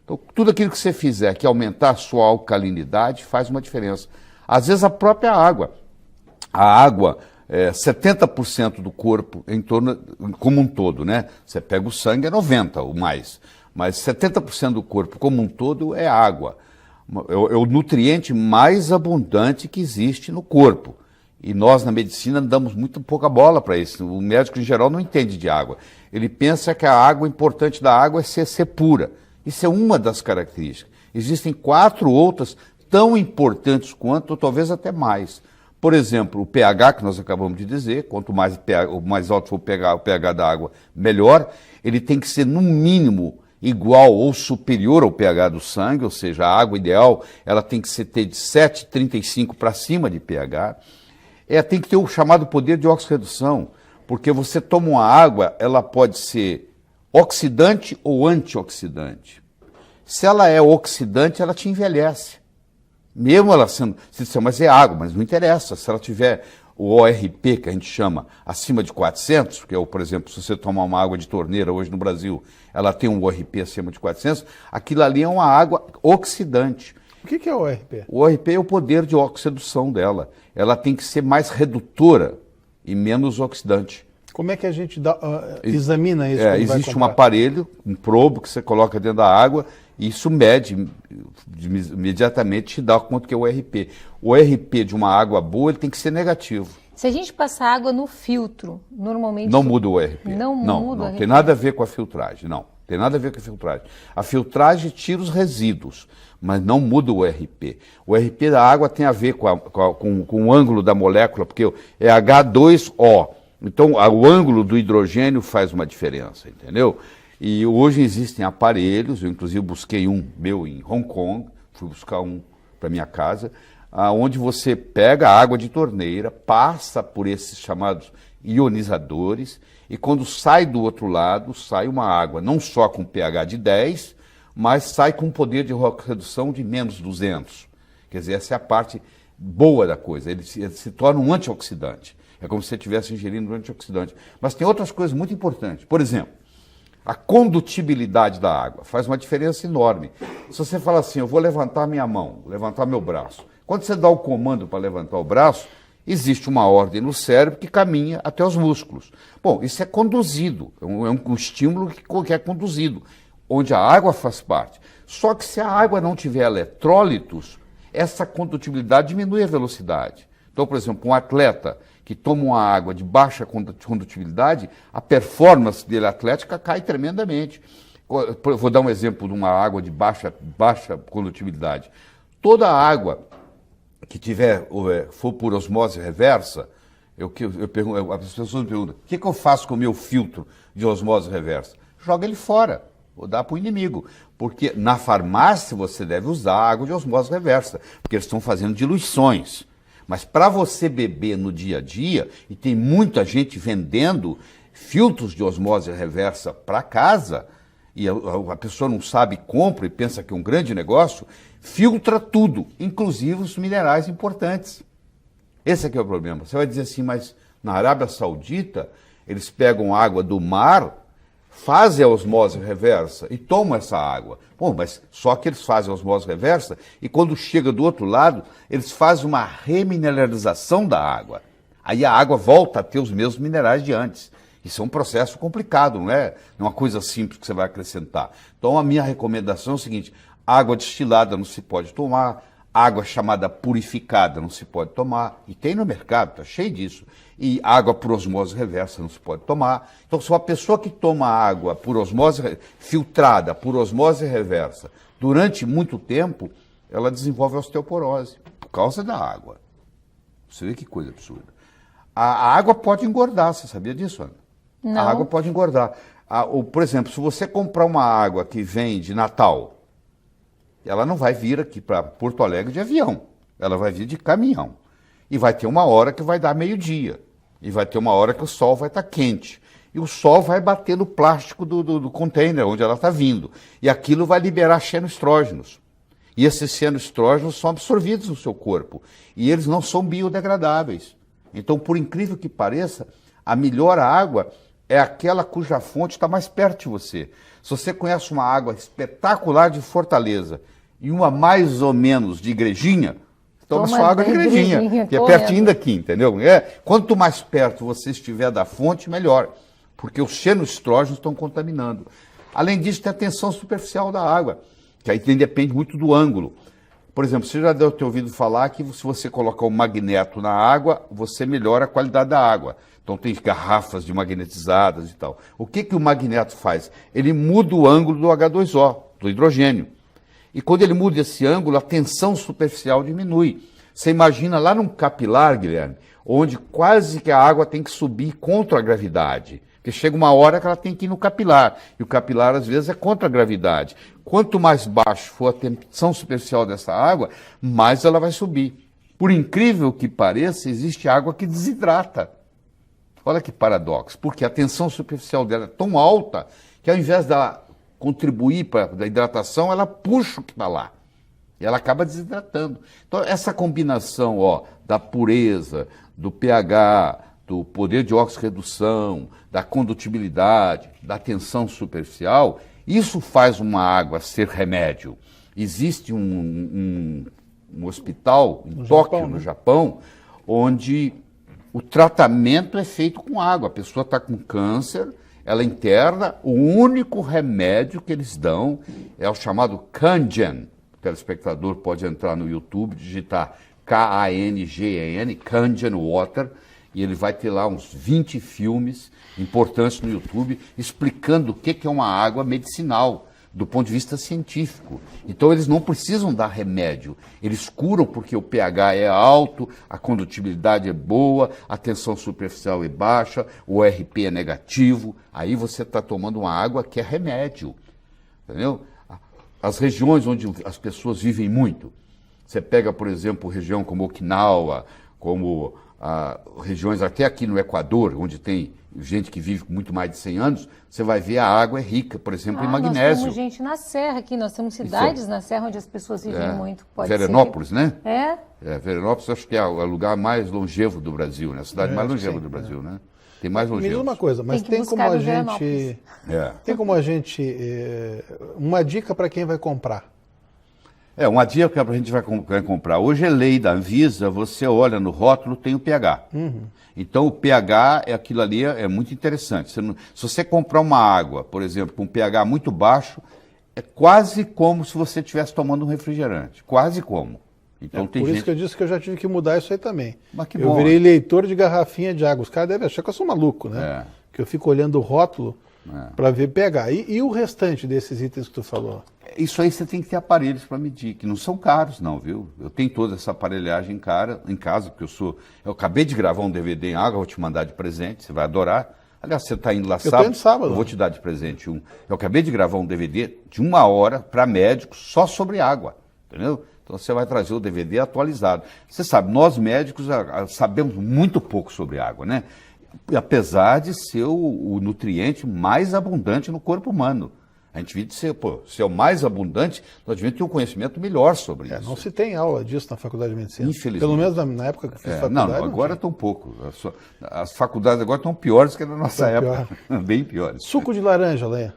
Então, tudo aquilo que você fizer que aumentar a sua alcalinidade faz uma diferença. Às vezes a própria água. A água, 70% do corpo em torno, como um todo, né? Você pega o sangue, é 90% ou mais. Mas 70% do corpo como um todo é água. É o nutriente mais abundante que existe no corpo. E nós, na medicina, damos muito pouca bola para isso. O médico, em geral, não entende de água. Ele pensa que a água, o importante da água é ser pura. Isso é uma das características. Existem 4 outras tão importantes quanto, ou talvez até mais. Por exemplo, o pH, que nós acabamos de dizer, quanto mais, mais alto for o pH da água, melhor. Ele tem que ser, no mínimo, igual ou superior ao pH do sangue, ou seja, a água ideal ela tem que ter de 7,35 para cima de pH. Tem que ter o chamado poder de oxirredução, porque você toma uma água, ela pode ser oxidante ou antioxidante. Se ela é oxidante, ela te envelhece. Mesmo ela sendo, você diz, mas é água, mas não interessa. Se ela tiver o ORP, que a gente chama, acima de 400, que é, por exemplo, se você tomar uma água de torneira hoje no Brasil, ela tem um ORP acima de 400, aquilo ali é uma água oxidante. O que é o ORP? O ORP é o poder de oxidação dela. Ela tem que ser mais redutora e menos oxidante. Como é que a gente examina isso? Existe um aparelho, um probo que você coloca dentro da água e isso mede, imediatamente te dá quanto que é o ORP. O ORP de uma água boa ele tem que ser negativo. Se a gente passar água no filtro, normalmente... Não muda o ORP. Não muda o ORP. Tem nada a ver com a filtragem, não. Tem nada a ver com a filtragem. A filtragem tira os resíduos, mas não muda o ORP. O ORP da água tem a ver com o ângulo da molécula, porque é H2O. Então, o ângulo do hidrogênio faz uma diferença, entendeu? E hoje existem aparelhos, eu inclusive busquei um meu em Hong Kong, fui buscar um para minha casa, onde você pega a água de torneira, passa por esses chamados ionizadores, e quando sai do outro lado, sai uma água não só com pH de 10, mas sai com poder de redução de menos 200. Quer dizer, essa é a parte boa da coisa, ele se torna um antioxidante. É como se você estivesse ingerindo um antioxidante. Mas tem outras coisas muito importantes. Por exemplo, a condutibilidade da água faz uma diferença enorme. Se você fala assim, eu vou levantar minha mão, levantar meu braço. Quando você dá o comando para levantar o braço, existe uma ordem no cérebro que caminha até os músculos. Bom, isso é conduzido, é um estímulo que é conduzido, onde a água faz parte. Só que se a água não tiver eletrólitos, essa condutibilidade diminui a velocidade. Então, por exemplo, um atleta que toma uma água de baixa condutibilidade, a performance dele atlética cai tremendamente. Vou dar um exemplo de uma água de baixa condutibilidade. Toda água que for por osmose reversa, as pessoas me perguntam, o que eu faço com o meu filtro de osmose reversa? Joga ele fora, ou dá para o inimigo. Porque na farmácia você deve usar água de osmose reversa, porque eles estão fazendo diluições. Mas para você beber no dia a dia, e tem muita gente vendendo filtros de osmose reversa para casa, e a pessoa não sabe, compra e pensa que é um grande negócio, filtra tudo, inclusive os minerais importantes. Esse aqui é o problema. Você vai dizer assim, mas na Arábia Saudita, eles pegam água do mar, fazem a osmose reversa e tomam essa água. Bom, mas só que eles fazem a osmose reversa e quando chega do outro lado, eles fazem uma remineralização da água. Aí a água volta a ter os mesmos minerais de antes. Isso é um processo complicado, não é uma coisa simples que você vai acrescentar. Então a minha recomendação é o seguinte, água destilada não se pode tomar, água chamada purificada não se pode tomar, e tem no mercado, está cheio disso. E água por osmose reversa não se pode tomar. Então, se uma pessoa que toma água por osmose filtrada, por osmose reversa, durante muito tempo, ela desenvolve osteoporose, por causa da água. Você vê que coisa absurda. A água pode engordar, você sabia disso, Ana? Não. A água pode engordar. Por exemplo, se você comprar uma água que vem de Natal, ela não vai vir aqui para Porto Alegre de avião, ela vai vir de caminhão. E vai ter uma hora que vai dar meio-dia. E vai ter uma hora que o sol vai estar quente. E o sol vai bater no plástico do container onde ela está vindo. E aquilo vai liberar xenoestrógenos. E esses xenoestrógenos são absorvidos no seu corpo. E eles não são biodegradáveis. Então, por incrível que pareça, a melhor água é aquela cuja fonte está mais perto de você. Se você conhece uma água espetacular de Fortaleza e uma mais ou menos de Igrejinha, toma sua água de Igrejinha, que é pertinho daqui, entendeu? Quanto mais perto você estiver da fonte, melhor, porque os xenoestrógenos estão contaminando. Além disso, tem a tensão superficial da água, que aí depende muito do ângulo. Por exemplo, você já deve ter ouvido falar que se você colocar um magneto na água, você melhora a qualidade da água. Então tem garrafas de magnetizadas e tal. O que o magneto faz? Ele muda o ângulo do H2O, do hidrogênio. E quando ele muda esse ângulo, a tensão superficial diminui. Você imagina lá num capilar, Guilherme, onde quase que a água tem que subir contra a gravidade. Porque chega uma hora que ela tem que ir no capilar. E o capilar, às vezes, é contra a gravidade. Quanto mais baixo for a tensão superficial dessa água, mais ela vai subir. Por incrível que pareça, existe água que desidrata. Olha que paradoxo, porque a tensão superficial dela é tão alta que ao invés dela contribuir para a hidratação, ela puxa o que está lá. E ela acaba desidratando. Então, essa combinação da pureza, do pH, do poder de oxirredução, da condutibilidade, da tensão superficial, isso faz uma água ser remédio. Existe um hospital em Tóquio, no Japão, onde o tratamento é feito com água. A pessoa está com câncer, ela interna, o único remédio que eles dão é o chamado Kangen. O telespectador pode entrar no YouTube, digitar Kangen, Kangen Water, e ele vai ter lá uns 20 filmes importantes no YouTube explicando o que é uma água medicinal, do ponto de vista científico. Então eles não precisam dar remédio, eles curam porque o pH é alto, a condutibilidade é boa, a tensão superficial é baixa, o ORP é negativo, aí você está tomando uma água que é remédio, entendeu? As regiões onde as pessoas vivem muito, você pega, por exemplo, região como Okinawa, como regiões até aqui no Equador, onde tem gente que vive muito mais de 100 anos, você vai ver a água é rica, por exemplo, em magnésio. Nós temos gente na Serra aqui, nós temos cidades na Serra onde as pessoas vivem muito. Pode Veranópolis, ser que... né? Veranópolis acho que é o lugar mais longevo do Brasil, né? A cidade mais longeva do Brasil, né? Tem mais longevos. Me diz uma coisa, mas tem como a gente... Tem como a gente... uma dica para quem vai comprar. Uma dica que a gente vai comprar. Hoje é lei da Anvisa, você olha no rótulo, tem o pH. Então o pH, aquilo ali é muito interessante. Se você comprar uma água, por exemplo, com um pH muito baixo, é quase como se você estivesse tomando um refrigerante. Quase como. Então, tem por gente... isso que eu disse que eu já tive que mudar isso aí também. Mas que eu bom, virei leitor de garrafinha de água. Os caras devem achar que eu sou maluco, né? Que eu fico olhando o rótulo para ver pH. E o restante desses itens que tu falou? Isso aí você tem que ter aparelhos para medir, que não são caros não, viu? Eu tenho toda essa aparelhagem em casa, porque eu acabei de gravar um DVD em água, vou te mandar de presente, você vai adorar. Aliás, você está indo lá sábado, eu vou te dar de presente um. Eu acabei de gravar um DVD de 1 hora para médicos só sobre água, entendeu? Então você vai trazer o DVD atualizado. Você sabe, nós médicos sabemos muito pouco sobre água, né? Apesar de ser o nutriente mais abundante no corpo humano. A gente devia ser o mais abundante, nós devíamos ter um conhecimento melhor sobre isso. Não se tem aula disso na faculdade de medicina. Infelizmente. Pelo menos na época que eu fiz faculdade. Não, agora estão pouco. As faculdades agora estão piores que na nossa época. Bem piores. Suco de laranja, Lenha.